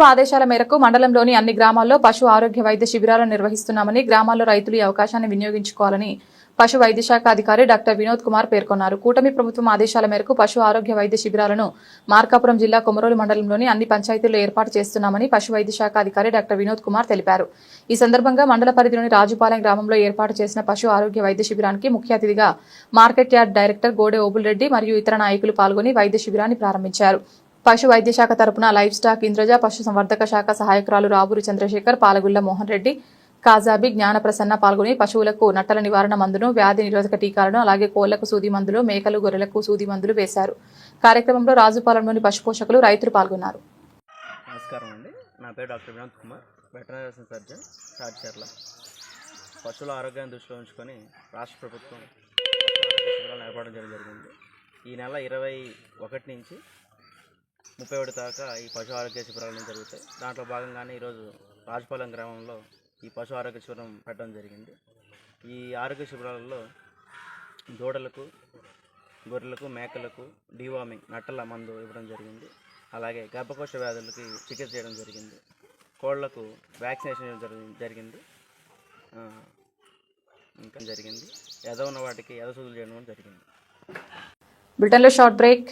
ప్రభుత్వ ఆదేశాల మేరకు మండలంలోని అన్ని గ్రామాల్లో పశు ఆరోగ్య వైద్య శిబిరాలను నిర్వహిస్తున్నామని, గ్రామాల్లో రైతులు ఈ అవకాశాన్ని వినియోగించుకోవాలని పశు వైద్య శాఖ అధికారి డాక్టర్ వినోద్ కుమార్ పేర్కొన్నారు. కూటమి ప్రభుత్వం ఆదేశాల మేరకు పశు ఆరోగ్య వైద్య శిబిరాలను మార్కాపురం జిల్లా కొమరోలు మండలంలోని అన్ని పంచాయతీల్లో ఏర్పాటు చేస్తున్నామని పశు వైద్య శాఖ అధికారి డాక్టర్ వినోద్ కుమార్ తెలిపారు. ఈ సందర్భంగా మండల పరిధిలోని రాజుపాలెం గ్రామంలో ఏర్పాటు చేసిన పశు ఆరోగ్య వైద్య శిబిరానికి ముఖ్య అతిథిగా market yard director Gode Obul Reddy మరియు ఇతర నాయకులు పాల్గొని వైద్య శిబిరాన్ని ప్రారంభించారు. పశు వైద్య శాఖ తరపున లైవ్ స్టాక్ ఇంద్రజ, పశు సంవర్ధక శాఖ సహాయకురాలు రాబూరి చంద్రశేఖర్, పాలగుళ్ల మోహన్ రెడ్డి, కాజాబి, జ్ఞానప్రసన్న పాల్గొని పశువులకు నట్టల నివారణ మందును, వ్యాధి నిరోధక టీకాలను, అలాగే కోళ్లకు సూది మందులు, మేకలు, గొర్రెలకు సూది మందులు వేశారు. కార్యక్రమంలో రాజుపాలెంలోని పశు పోషకులు, రైతులు పాల్గొన్నారు. నమస్కారం అండి. నా పేరు doctor Vinod Kumar, veterinary surgeon, Rajacharla. పశువుల ఆరోగ్యాన్ని దృష్టిలో ఉంచుకొని రాష్ట్ర ప్రభుత్వం శిబిరాలను ఏర్పాటు చేయడం జరిగింది. ఈ నెల 21 నుంచి 31 దాకా ఈ పశు ఆరోగ్య శిబిరాలు జరుగుతాయి. దాంట్లో భాగంగానే ఈరోజు రాజుపాలెం గ్రామంలో ఈ పశు ఆరోగ్య శిబిరం పెట్టడం జరిగింది. ఈ ఆరోగ్య శిబిరాలలో దూడలకు, గొర్రెలకు, మేకలకు డీవార్మింగ్ నట్టల మందు ఇవ్వడం జరిగింది. అలాగే గర్భకోశ వ్యాధులకి చికిత్స చేయడం జరిగింది. కోళ్లకు వ్యాక్సినేషన్ చేయడం జరిగింది. ఇంకా ఎద ఉన్న వాటికి ఎద సూదులు చేయడం జరిగింది. బ్రిటన్లో షార్ట్ బ్రేక్.